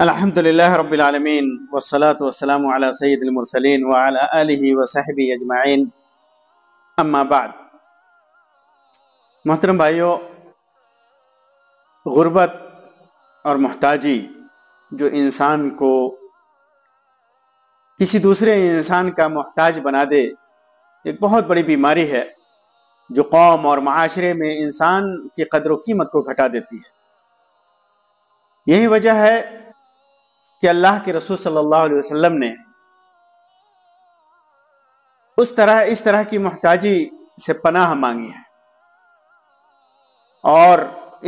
الحمدللہ رب العالمین والصلاة والسلام علی سید المرسلین وعلی آلہ وصحبہ اجمعین، اما بعد۔ محترم بھائیو، غربت اور محتاجی جو انسان کو کسی دوسرے انسان کا محتاج بنا دے، ایک بہت بڑی بیماری ہے جو قوم اور معاشرے میں انسان کی قدر و قیمت کو گھٹا دیتی ہے۔ یہی وجہ ہے کہ اللہ کے رسول صلی اللہ علیہ وسلم نے اس طرح کی محتاجی سے پناہ مانگی ہے، اور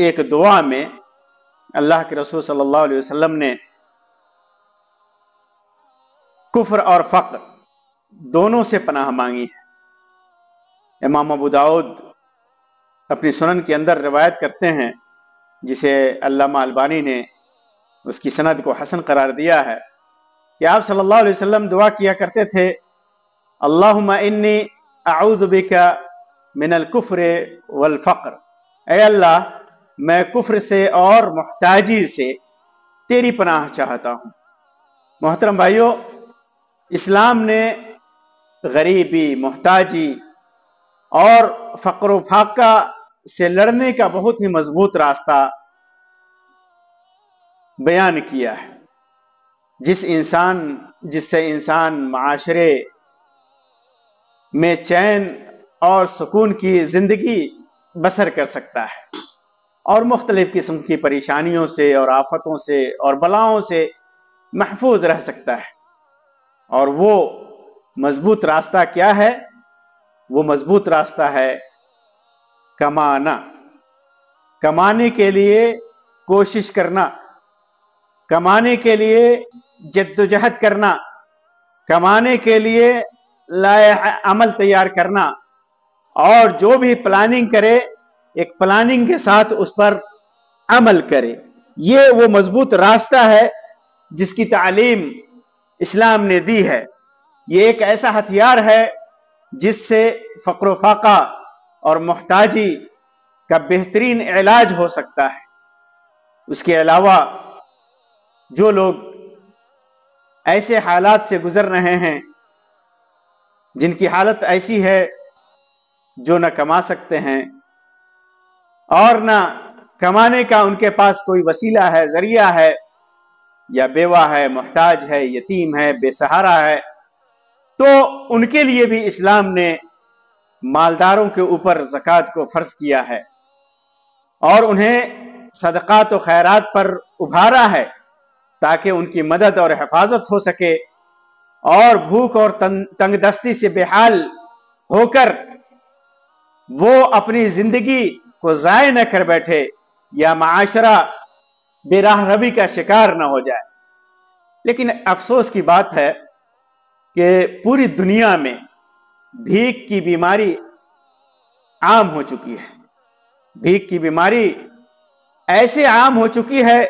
ایک دعا میں اللہ کے رسول صلی اللہ علیہ وسلم نے کفر اور فقر دونوں سے پناہ مانگی ہے۔ امام ابو داؤد اپنی سنن کے اندر روایت کرتے ہیں، جسے علامہ البانی نے اس کی سند کو حسن قرار دیا ہے، کہ آپ صلی اللہ علیہ وسلم دعا کیا کرتے تھے، اللہم انی اعوذ بک من الکفر والفقر، اے اللہ میں کفر سے اور محتاجی سے تیری پناہ چاہتا ہوں۔ محترم بھائیو، اسلام نے غریبی، محتاجی اور فقر و فاقہ سے لڑنے کا بہت ہی مضبوط راستہ بیان کیا ہے، جس سے انسان معاشرے میں چین اور سکون کی زندگی بسر کر سکتا ہے، اور مختلف قسم کی پریشانیوں سے اور آفتوں سے اور بلاؤں سے محفوظ رہ سکتا ہے۔ اور وہ مضبوط راستہ کیا ہے؟ وہ مضبوط راستہ ہے کمانے کے لیے کوشش کرنا، کمانے کے لیے جدوجہد کرنا، کمانے کے لیے لائحہ عمل تیار کرنا، اور جو بھی پلاننگ کرے ایک پلاننگ کے ساتھ اس پر عمل کرے۔ یہ وہ مضبوط راستہ ہے جس کی تعلیم اسلام نے دی ہے۔ یہ ایک ایسا ہتھیار ہے جس سے فقر و فاقہ اور محتاجی کا بہترین علاج ہو سکتا ہے۔ اس کے علاوہ جو لوگ ایسے حالات سے گزر رہے ہیں، جن کی حالت ایسی ہے جو نہ کما سکتے ہیں اور نہ کمانے کا ان کے پاس کوئی وسیلہ ہے، ذریعہ ہے، یا بیوہ ہے، محتاج ہے، یتیم ہے، بے سہارا ہے، تو ان کے لیے بھی اسلام نے مالداروں کے اوپر زکوٰۃ کو فرض کیا ہے، اور انہیں صدقات و خیرات پر ابھارا ہے، تاکہ ان کی مدد اور حفاظت ہو سکے، اور بھوک اور تنگ دستی سے بے حال ہو کر وہ اپنی زندگی کو ضائع نہ کر بیٹھے، یا معاشرہ بے راہ روی کا شکار نہ ہو جائے۔ لیکن افسوس کی بات ہے کہ پوری دنیا میں بھیک کی بیماری عام ہو چکی ہے۔ بھیک کی بیماری ایسے عام ہو چکی ہے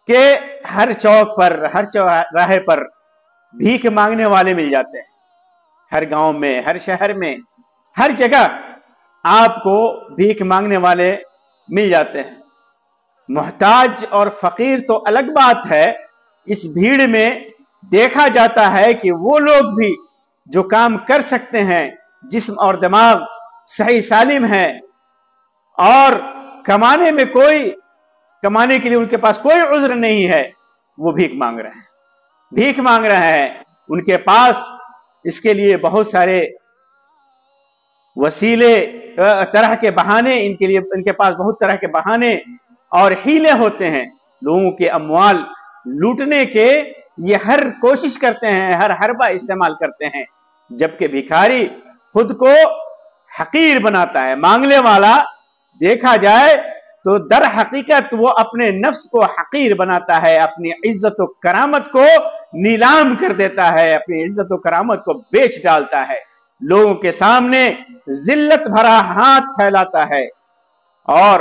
کہ ہر چوک پر، ہر چوراہے پر بھیک مانگنے والے مل جاتے ہیں۔ ہر گاؤں میں، ہر شہر میں، ہر جگہ آپ کو بھیک مانگنے والے مل جاتے ہیں۔ محتاج اور فقیر تو الگ بات ہے، اس بھیڑ میں دیکھا جاتا ہے کہ وہ لوگ بھی جو کام کر سکتے ہیں، جسم اور دماغ صحیح سالم ہے، اور کمانے کے لیے ان کے پاس کوئی عذر نہیں ہے، وہ بھیک مانگ رہے ہیں۔ ان کے پاس اس کے لیے بہت سارے وسیلے، طرح کے بہانے، ان کے پاس بہت طرح کے بہانے اور حیلے ہوتے ہیں، لوگوں کے اموال لوٹنے کے یہ ہر کوشش کرتے ہیں، ہر حربہ استعمال کرتے ہیں، جبکہ بھکاری خود کو حقیر بناتا ہے۔ مانگنے والا دیکھا جائے تو در حقیقت وہ اپنے نفس کو حقیر بناتا ہے، اپنی عزت و کرامت کو نیلام کر دیتا ہے، اپنی عزت و کرامت کو بیچ ڈالتا ہے، لوگوں کے سامنے ذلت بھرا ہاتھ پھیلاتا ہے، اور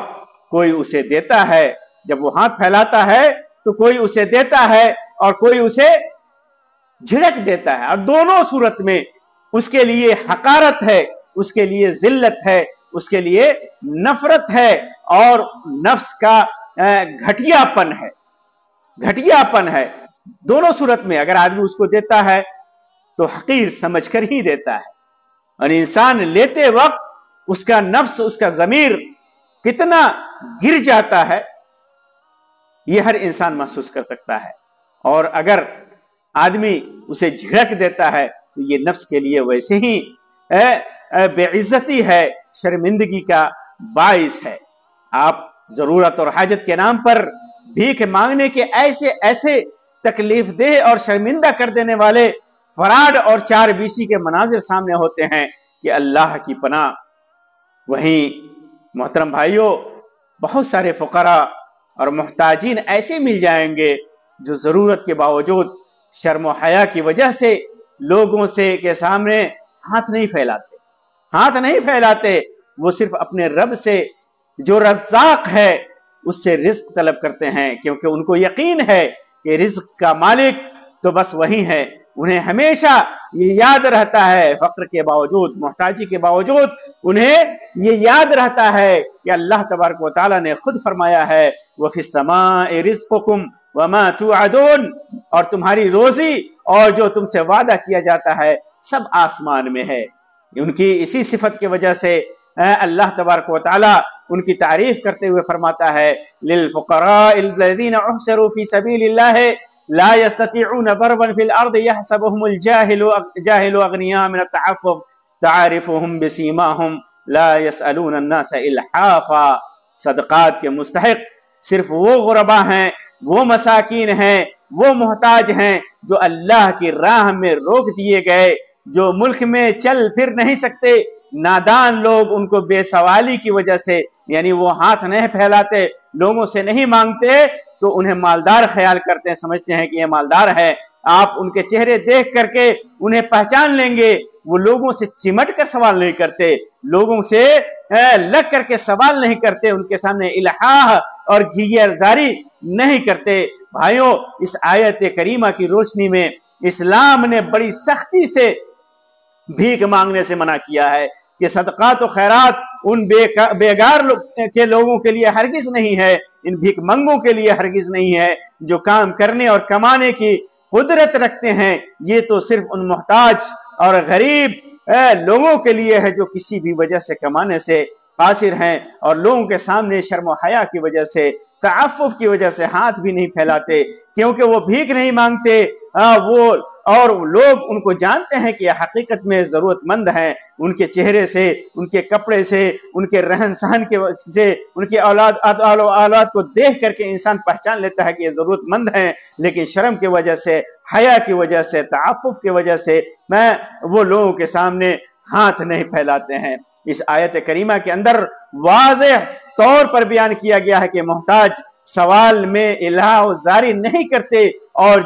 کوئی اسے دیتا ہے۔ جب وہ ہاتھ پھیلاتا ہے تو کوئی اسے دیتا ہے اور کوئی اسے جھڑک دیتا ہے، اور دونوں صورت میں اس کے لیے حقارت ہے، اس کے لیے ذلت ہے، اس کے لیے نفرت ہے، اور نفس کا گھٹیا پن ہے۔ گھٹیاپن ہے۔ دونوں صورت میں اگر آدمی اس کو دیتا ہے تو حقیر سمجھ کر ہی دیتا ہے، اور انسان لیتے وقت اس کا نفس، اس کا ضمیر کتنا گر جاتا ہے یہ ہر انسان محسوس کر سکتا ہے۔ اور اگر آدمی اسے جھڑک دیتا ہے تو یہ نفس کے لیے ویسے ہی بے عزتی ہے، شرمندگی کا باعث ہے۔ آپ ضرورت اور حاجت کے نام پر بھیک مانگنے کے ایسے تکلیف دہ اور شرمندہ کر دینے والے فراڈ اور 420 کے مناظر سامنے ہوتے ہیں کہ اللہ کی پناہ۔ وہیں محترم بھائیوں، بہت سارے فقراء اور محتاجین ایسے مل جائیں گے جو ضرورت کے باوجود شرم و حیا کی وجہ سے لوگوں سے کے سامنے ہاتھ نہیں پھیلاتے، وہ صرف اپنے رب سے جو رزاق ہے اس سے رزق طلب کرتے ہیں، کیونکہ ان کو یقین ہے کہ رزق کا مالک تو بس وہی ہے۔ انہیں ہمیشہ یہ یاد رہتا ہے، فقر کے باوجود، محتاجی کے باوجود انہیں یہ یاد رہتا ہے کہ اللہ تبارک و تعالیٰ نے خود فرمایا ہے وَفِي السَّمَاءِ رِزْقُكُمْ وَمَا تُوعَدُونَ، اور تمہاری روزی اور جو تم سے وعدہ کیا جاتا ہے سب آسمان میں ہے۔ ان کی اسی صفت کی وجہ سے اللہ تبارک و تعالیٰ ان کی تعریف کرتے ہوئے فرماتا ہے لِلْفُقَرَاءِ الَّذِينَ اُحْصِرُوا فِي سَبِيلِ اللَّهِ لا يستطيعون ضربا في الأرض يحسبهم الجاهل أغنياء من التعفف تعرفهم بسيماهم لا يسألون الناس إلحافا۔ صدقات کے مستحق صرف وہ غربا ہیں، وہ مساکین ہیں، وہ محتاج ہیں جو اللہ کی راہ میں روک دیے گئے، جو ملک میں چل پھر نہیں سکتے۔ نادان لوگ ان کو بے سوالی کی وجہ سے، یعنی وہ ہاتھ نہیں پھیلاتے، لوگوں سے نہیں مانگتے تو انہیں مالدار خیال کرتے ہیں، سمجھتے ہیں کہ یہ مالدار ہے۔ آپ ان کے چہرے دیکھ کر کے انہیں پہچان لیں گے، وہ لوگوں سے چمٹ کر سوال نہیں کرتے، لوگوں سے لگ کر کے سوال نہیں کرتے، ان کے سامنے الحاح اور گھیگر زاری نہیں کرتے۔ بھائیوں، اس آیت کریمہ کی روشنی میں اسلام نے بڑی سختی سے بھیک مانگنے سے منع کیا ہے کہ صدقات و خیرات ان بیگار کے لوگوں کے لیے ہرگز نہیں ہے، ان بھیک منگوں کے لیے ہرگز نہیں ہے جو کام کرنے اور کمانے کی قدرت رکھتے ہیں۔ یہ تو صرف ان محتاج اور غریب لوگوں کے لیے ہے جو کسی بھی وجہ سے کمانے سے قاصر ہیں اور لوگوں کے سامنے شرم و حیا کی وجہ سے، تعفف کی وجہ سے ہاتھ بھی نہیں پھیلاتے، کیونکہ وہ بھیک نہیں مانگتے، وہ اور لوگ ان کو جانتے ہیں کہ یہ حقیقت میں ضرورت مند ہیں۔ ان کے چہرے سے، ان کے کپڑے سے، ان کے رہن سہن سے، ان کے اولاد کو دیکھ کر کے انسان پہچان لیتا ہے کہ یہ ضرورت مند ہیں، لیکن شرم کی وجہ سے، حیا کی وجہ سے، تعفف کی وجہ سے وہ لوگوں کے سامنے ہاتھ نہیں پھیلاتے ہیں۔ اس آیت کریمہ کے اندر واضح طور پر بیان کیا گیا ہے کہ محتاج سوال میں الحاح و زاری نہیں کرتے، اور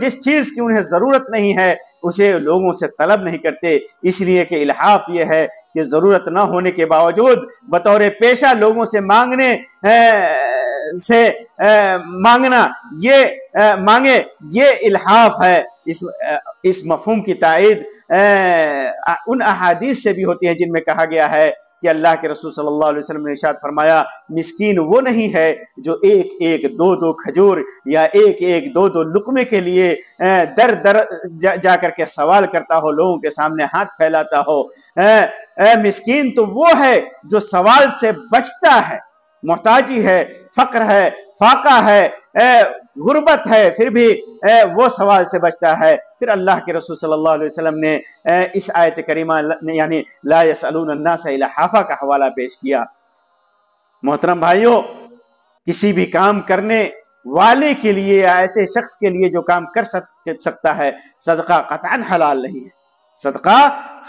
جس چیز کی انہیں ضرورت نہیں ہے اسے لوگوں سے طلب نہیں کرتے، اس لیے کہ الحاف یہ ہے کہ ضرورت نہ ہونے کے باوجود بطور پیشہ لوگوں سے مانگنا یہ الحاف ہے۔ اس مفہوم کی تائید ان احادیث سے بھی ہوتی ہے جن میں کہا گیا ہے کہ اللہ کے رسول صلی اللہ علیہ وسلم نے ارشاد فرمایا مسکین وہ نہیں ہے جو ایک دو کھجور یا ایک دو لقمے کے لیے در جا کر کے سوال کرتا ہو، لوگوں کے سامنے ہاتھ پھیلاتا ہو۔ مسکین تو وہ ہے جو سوال سے بچتا ہے، محتاجی ہے، فقر ہے، فاقہ ہے، غربت ہے، پھر بھی وہ سوال سے بچتا ہے۔ پھر اللہ کے رسول صلی اللہ علیہ وسلم نے اس آیت کریمہ یعنی لا يسألون الناس الحافہ کا حوالہ پیش کیا۔ محترم بھائیوں، کسی بھی کام کرنے والے کے لیے یا ایسے شخص کے لیے جو کام کر سکتا ہے صدقہ قطعاً حلال نہیں ہے، صدقہ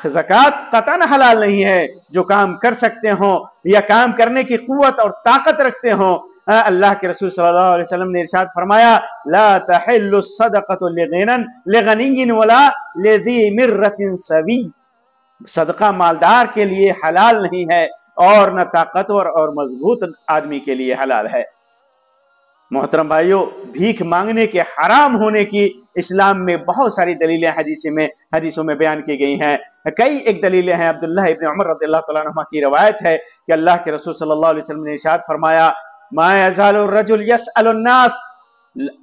زکوٰۃ قطعاً حلال نہیں ہے۔ جو کام کر سکتے ہوں یا کام کرنے کی قوت اور طاقت رکھتے ہوں، اللہ کے رسول صلی اللہ علیہ وسلم نے ارشاد فرمایا لا تحل الصدقة لغنی ولا لذی مرۃ سوی، صدقہ مالدار کے لیے حلال نہیں ہے اور نہ طاقتور اور مضبوط آدمی کے لیے حلال ہے۔ محترم بھائیوں، بھیک مانگنے کے حرام ہونے کی اسلام میں بہت ساری دلیلیں حدیثوں میں بیان کی گئی ہیں۔ ایک دلیلیں ہیں، عبداللہ ابن عمر رضی اللہ تعالیٰ عنہ کی روایت ہے کہ اللہ کے رسول صلی اللہ علیہ وسلم نے ارشاد فرمایا ما يزال الرجل يسأل الناس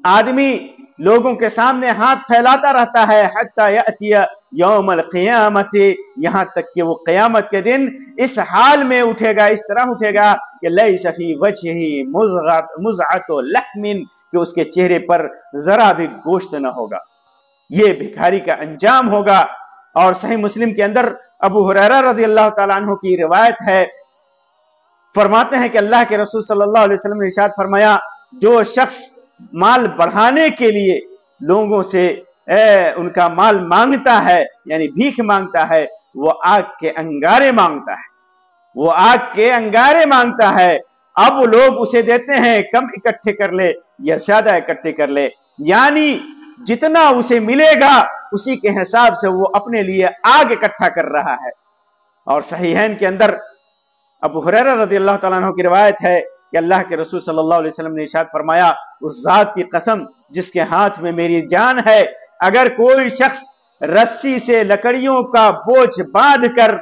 آدمی لوگوں کے سامنے ہاتھ پھیلاتا رہتا ہے حتی یأتی یوم القیامت، یہاں تک کہ وہ قیامت کے دن اس حال میں اٹھے گا، اس طرح اٹھے گا کہ لیس فی وجہہ مزعۃ لحم، کہ اس کے چہرے پر ذرا بھی گوشت نہ ہوگا۔ یہ بھکاری کا انجام ہوگا۔ اور صحیح مسلم کے اندر ابو ہریرہ رضی اللہ تعالیٰ عنہ کی روایت ہے، فرماتے ہیں کہ اللہ کے رسول صلی اللہ علیہ وسلم نے ارشاد فرمایا، جو شخص مال بڑھانے کے لیے لوگوں سے ان کا مال مانگتا ہے، یعنی بھیک مانگتا ہے، وہ آگ کے انگارے مانگتا ہے، وہ آگ کے انگارے مانگتا ہے۔ اب لوگ اسے دیتے ہیں کم اکٹھے کر لے یا زیادہ اکٹھے کر لے، یعنی جتنا اسے ملے گا اسی کے حساب سے وہ اپنے لیے آگ اکٹھا کر رہا ہے۔ اور صحیحین کے اندر ابو ہریرہ رضی اللہ تعالیٰ عنہ کی روایت ہے کہ اللہ کے رسول صلی اللہ علیہ وسلم نے ارشاد فرمایا، اس ذات کی قسم جس کے ہاتھ میں میری جان ہے، اگر کوئی شخص رسی سے لکڑیوں کا بوجھ باندھ کر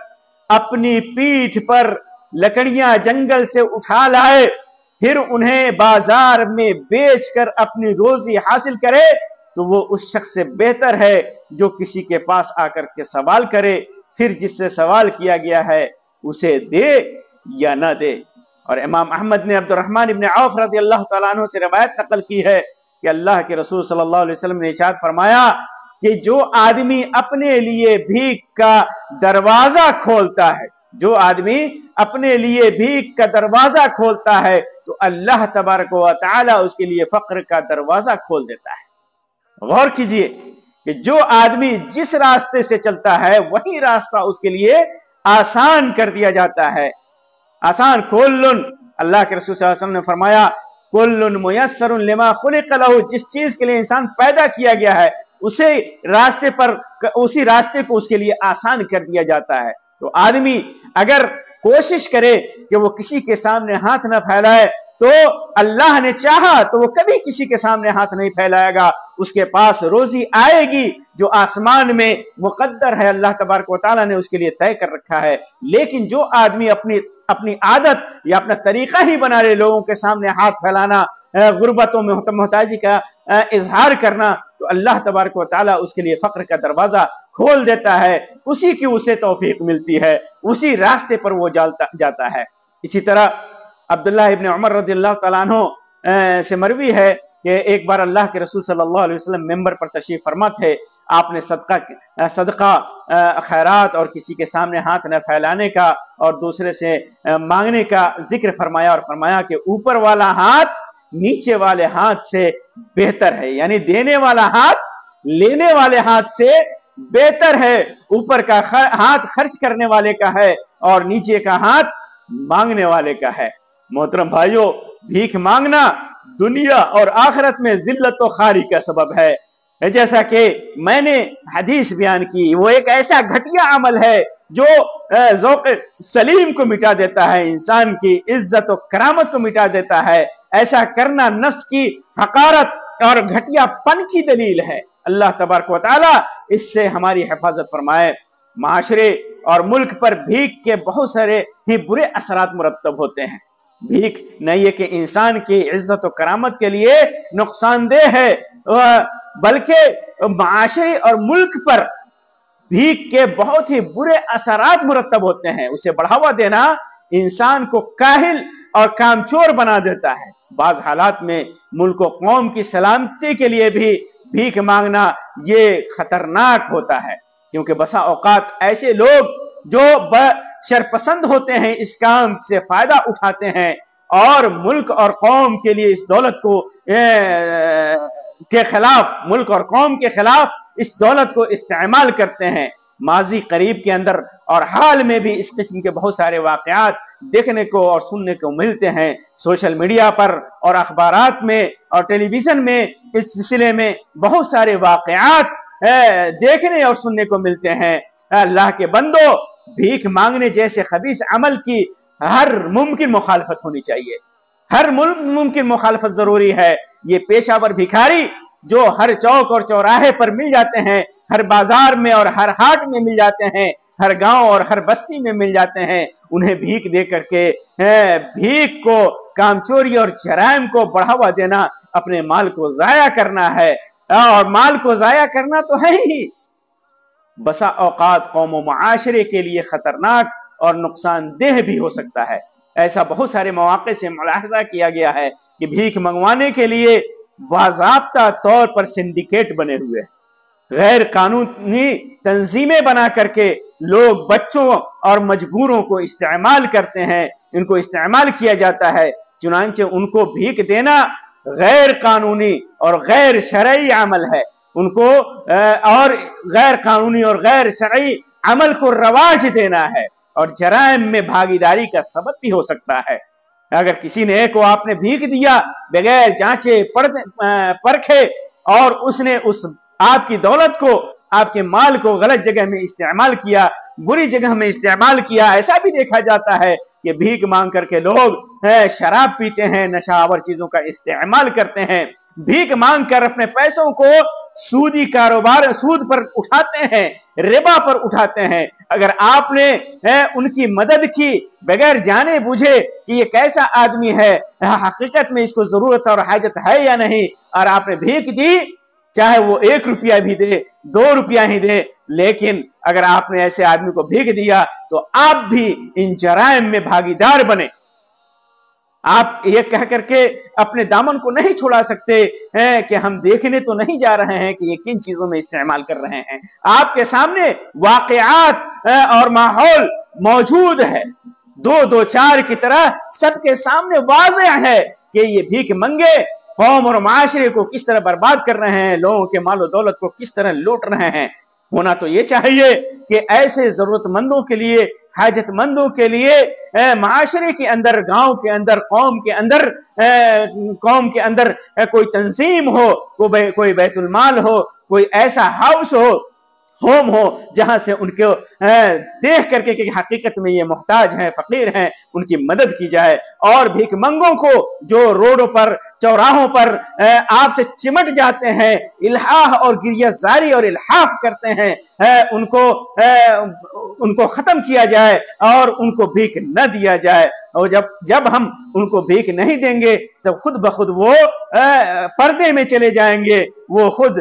اپنی پیٹھ پر لکڑیاں جنگل سے اٹھا لائے، پھر انہیں بازار میں بیچ کر اپنی روزی حاصل کرے، تو وہ اس شخص سے بہتر ہے جو کسی کے پاس آ کر کے سوال کرے، پھر جس سے سوال کیا گیا ہے اسے دے یا نہ دے۔ اور امام احمد نے عبد الرحمن ابن عوف رضی اللہ تعالیٰ عنہ سے روایت نقل کی ہے کہ اللہ کے رسول صلی اللہ علیہ وسلم نے ارشاد فرمایا کہ جو آدمی اپنے لیے بھیک کا دروازہ کھولتا ہے، جو آدمی اپنے لیے بھیک کا دروازہ کھولتا ہے تو اللہ تبارک و تعالی اس کے لیے فقر کا دروازہ کھول دیتا ہے۔ غور کیجئے کہ جو آدمی جس راستے سے چلتا ہے وہی راستہ اس کے لیے آسان کر دیا جاتا ہے۔ آسان، کلن، اللہ کے رسول صلی اللہ علیہ وسلم نے فرمایا، کلن میسر لما خلق لہ، جس چیز کے لیے انسان پیدا کیا گیا ہے اسی راستے کو اس کے لیے آسان کر دیا جاتا ہے۔ تو آدمی اگر کوشش کرے کہ وہ کسی کے سامنے ہاتھ نہ پھیلائے تو اللہ نے چاہا تو وہ کبھی کسی کے سامنے ہاتھ نہیں پھیلائے گا، اس کے پاس روزی آئے گی جو آسمان میں مقدر ہے، اللہ تبارک و تعالیٰ نے اس کے لیے طے کر رکھا ہے۔ لیکن جو آدمی اپنی عادت یا اپنا طریقہ ہی بنا لے لوگوں کے سامنے ہاتھ پھیلانا، غربتوں میں محتاجی کا اظہار کرنا، تو اللہ تبارک و تعالیٰ اس کے لیے فقر کا دروازہ کھول دیتا ہے، اسی کی اسے توفیق ملتی ہے، اسی راستے پر وہ جاتا ہے۔ اسی طرح عبداللہ ابن عمر رضی اللہ تعالیٰ عنہ سے مروی ہے کہ ایک بار اللہ کے رسول صلی اللہ علیہ وسلم ممبر پر تشریف فرما تھے، آپ نے صدقہ خیرات اور کسی کے سامنے ہاتھ نہ پھیلانے کا اور دوسرے سے مانگنے کا ذکر فرمایا، اور فرمایا کہ اوپر والا ہاتھ نیچے والے ہاتھ سے بہتر ہے، یعنی دینے والا ہاتھ لینے والے ہاتھ سے بہتر ہے، اوپر کا ہاتھ خرچ کرنے والے کا ہے اور نیچے کا ہاتھ مانگنے والے کا ہے۔ محترم بھائیو، بھیک مانگنا دنیا اور آخرت میں ذلت و خواری کا سبب ہے۔ جیسا کہ میں نے حدیث بیان کی، وہ ایک ایسا گھٹیا عمل ہے جو ذوق سلیم کو مٹا دیتا ہے، انسان کی عزت و کرامت کو مٹا دیتا ہے۔ ایسا کرنا نفس کی حقارت اور گھٹیا پن کی دلیل ہے۔ اللہ تبارک و تعالی اس سے ہماری حفاظت فرمائے۔ معاشرے اور ملک پر بھیک کے بہت سارے ہی برے اثرات مرتب ہوتے ہیں۔ بھیک نہ یہ کہ انسان کی عزت و کرامت کے لیے نقصان دہ ہے، بلکہ معاشرے اور ملک پر بھیک کے بہت ہی برے اثرات مرتب ہوتے ہیں۔ اسے بڑھاوا دینا انسان کو کاہل اور کامچور بنا دیتا ہے۔ بعض حالات میں ملک و قوم کی سلامتی کے لیے بھی بھیک مانگنا یہ خطرناک ہوتا ہے، کیونکہ بسا اوقات ایسے لوگ جو شرپسند ہوتے ہیں اس کام سے فائدہ اٹھاتے ہیں اور ملک اور قوم کے لیے اس دولت کو کے خلاف، ملک اور قوم کے خلاف اس دولت کو استعمال کرتے ہیں۔ ماضی قریب کے اندر اور حال میں بھی اس قسم کے بہت سارے واقعات دیکھنے کو اور سننے کو ملتے ہیں۔ سوشل میڈیا پر اور اخبارات میں اور ٹیلی ویژن میں اس سلسلے میں بہت سارے واقعات دیکھنے اور سننے کو ملتے ہیں۔ اللہ کے بندو، بھیک مانگنے جیسے خبیث عمل کی ہر ممکن مخالفت ہونی چاہیے، ہر ممکن مخالفت ضروری ہے۔ یہ پیشہ ور بھکاری جو ہر چوک اور چوراہے پر مل جاتے ہیں، ہر بازار میں اور ہر ہاٹ میں مل جاتے ہیں، ہر گاؤں اور ہر بستی میں مل جاتے ہیں. انہیں بھیک دے کر کے بھیک کو، کامچوری اور جرائم کو بڑھاوا دینا اپنے مال کو ضائع کرنا ہے. اور مال کو ضائع کرنا تو ہے ہی، بسا اوقات قوم و معاشرے کے لیے خطرناک اور نقصان دہ بھی ہو سکتا ہے. ایسا بہت سارے مواقع سے ملاحظہ کیا گیا ہے کہ بھیک منگوانے کے لیے باضابطہ طور پر سنڈیکیٹ بنے ہوئے ہیں. غیر قانونی تنظیمیں بنا کر کے لوگ بچوں اور مجبوروں کو استعمال کرتے ہیں، ان کو استعمال کیا جاتا ہے. چنانچہ ان کو بھیک دینا غیر قانونی اور غیر شرعی عمل ہے. ان کو اور غیر قانونی اور غیر شرعی عمل کو رواج دینا ہے اور جرائم میں بھاگیداری کا سبب بھی ہو سکتا ہے. اگر کسی نے کو آپ نے بھیک دیا بغیر جانچے پرکھے اور اس نے آپ کی دولت کو، آپ کے مال کو غلط جگہ میں استعمال کیا، بری جگہ میں استعمال کیا. ایسا بھی دیکھا جاتا ہے کہ بھیک مانگ کر کے لوگ شراب پیتے ہیں، نشہ آور چیزوں کا استعمال کرتے ہیں، بھیک مانگ کر اپنے پیسوں کو سودی کاروبار، سود پر اٹھاتے ہیں، ربا پر اٹھاتے ہیں. اگر آپ نے ان کی مدد کی بغیر جانے بوجھے کہ یہ کیسا آدمی ہے، حقیقت میں اس کو ضرورت اور حاجت ہے یا نہیں، اور آپ نے بھیک دی، چاہے وہ 1 روپیہ بھی دے، 2 روپیہ ہی دے، لیکن اگر آپ نے ایسے آدمی کو بھیک دیا تو آپ بھی ان جرائم میں بھاگیدار بنے. آپ یہ کہہ کر کے اپنے دامن کو نہیں چھڑا سکتے کہ ہم دیکھنے تو نہیں جا رہے ہیں کہ یہ کن چیزوں میں استعمال کر رہے ہیں. آپ کے سامنے واقعات اور ماحول موجود ہے، 2-2-4 کی طرح سب کے سامنے واضح ہے کہ یہ بھیک منگے قوم اور معاشرے کو کس طرح برباد کر رہے ہیں، لوگوں کے مال و دولت کو کس طرح لوٹ رہے ہیں. ہونا تو یہ چاہیے کہ ایسے ضرورت مندوں کے لیے، حاجت مندوں کے لیے معاشرے کے اندر، گاؤں کے اندر، قوم کے اندر کوئی تنظیم ہو، کوئی بیت المال ہو، کوئی ایسا ہاؤس ہو، ہوم ہو، جہاں سے ان کو دیکھ کر کے کہ حقیقت میں یہ محتاج ہیں، فقیر ہیں، ان کی مدد کی جائے. اور بھیک منگوں کو جو روڈوں پر، چوراہوں پر آپ سے چمٹ جاتے ہیں، الحاح اور گریہ زاری اور الحاح کرتے ہیں، ان کو ختم کیا جائے اور ان کو بھیک نہ دیا جائے. اور جب ہم ان کو بھیک نہیں دیں گے تو خود بخود وہ پردے میں چلے جائیں گے، وہ خود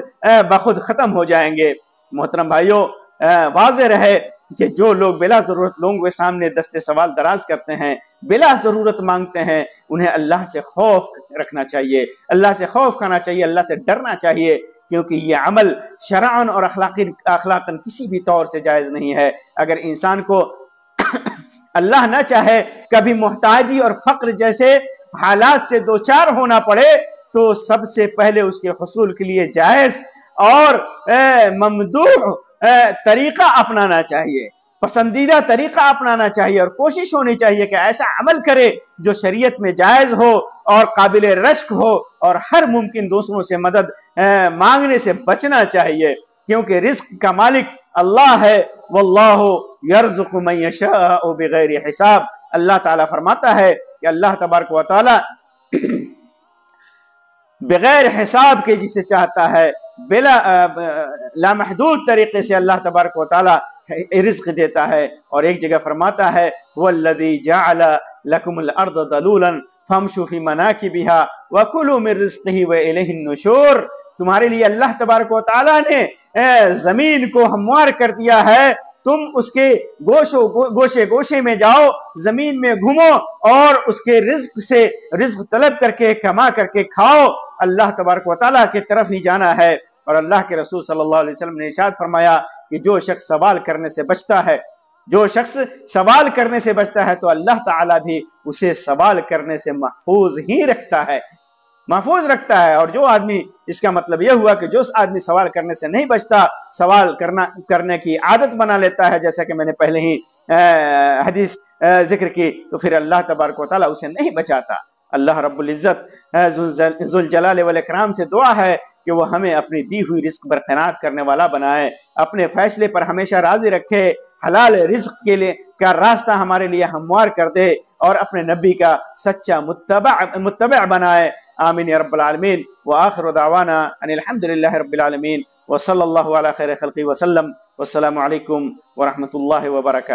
بخود ختم ہو جائیں گے. محترم بھائیوں، واضح رہے کہ جو لوگ بلا ضرورت لوگوں کے سامنے دستے سوال دراز کرتے ہیں، بلا ضرورت مانگتے ہیں، انہیں اللہ سے خوف رکھنا چاہیے، اللہ سے خوف کھانا چاہیے، اللہ سے ڈرنا چاہیے، کیونکہ یہ عمل شرعاً اور اخلاقاً کسی بھی طور سے جائز نہیں ہے. اگر انسان کو اللہ نہ چاہے کبھی محتاجی اور فقر جیسے حالات سے دوچار ہونا پڑے تو سب سے پہلے اس کے حصول کے لیے جائز اور ممدوح طریقہ اپنانا چاہیے، پسندیدہ طریقہ اپنانا چاہیے، اور کوشش ہونی چاہیے کہ ایسا عمل کرے جو شریعت میں جائز ہو اور قابل رشک ہو، اور ہر ممکن دوسروں سے مدد مانگنے سے بچنا چاہیے، کیونکہ رزق کا مالک اللہ ہے. واللہ یرزق من یشاء بغیر حساب. اللہ تعالیٰ فرماتا ہے کہ اللہ تبارک و تعالیٰ بغیر حساب کے جسے چاہتا ہے بلا لامحدود طریقے سے اللہ تبارک و تعالیٰ رزق دیتا ہے. اور ایک جگہ فرماتا ہے والذی جعل لکم الارض ذلولا فامشوا فی مناکبہا وکلوا من رزقہ والیہ النشور. تمہارے لیے اللہ تبارک و تعالیٰ نے زمین کو ہموار کر دیا ہے، تم اس کے گوشے گوشے میں جاؤ، زمین میں گھومو اور اس کے رزق سے رزق طلب کر کے کما کر کے کھاؤ. اللہ تبارک و تعالیٰ کی طرف ہی جانا ہے. اور اللہ کے رسول صلی اللہ علیہ وسلم نے ارشاد فرمایا کہ جو شخص سوال کرنے سے بچتا ہے، جو شخص سوال کرنے سے بچتا ہے تو اللہ تعالیٰ بھی اسے سوال کرنے سے محفوظ ہی رکھتا ہے، محفوظ رکھتا ہے. اور جو آدمی، اس کا مطلب یہ ہوا کہ جو آدمی سوال کرنے سے نہیں بچتا، سوال کرنے کی عادت بنا لیتا ہے، جیسا کہ میں نے پہلے ہی حدیث ذکر کی، تو پھر اللہ تبارک و تعالیٰ اسے نہیں بچاتا. اللہ رب العزت ذوالجلال والاکرام سے دعا ہے کہ وہ ہمیں اپنی دی ہوئی رزق پر قناعت کرنے والا بنائے، اپنے فیصلے پر ہمیشہ راضی رکھے، حلال رزق کے لیے کا راستہ ہمارے لیے ہموار کر دے، اور اپنے نبی کا سچا متبع بنائے۔ آمین یا رب العالمین۔ وآخر دعوانا ان الحمد للہ رب العالمین، وصلی اللہ علی خیر خلقہ وسلم، والسلام علیکم ورحمۃ اللہ وبرکاتہ۔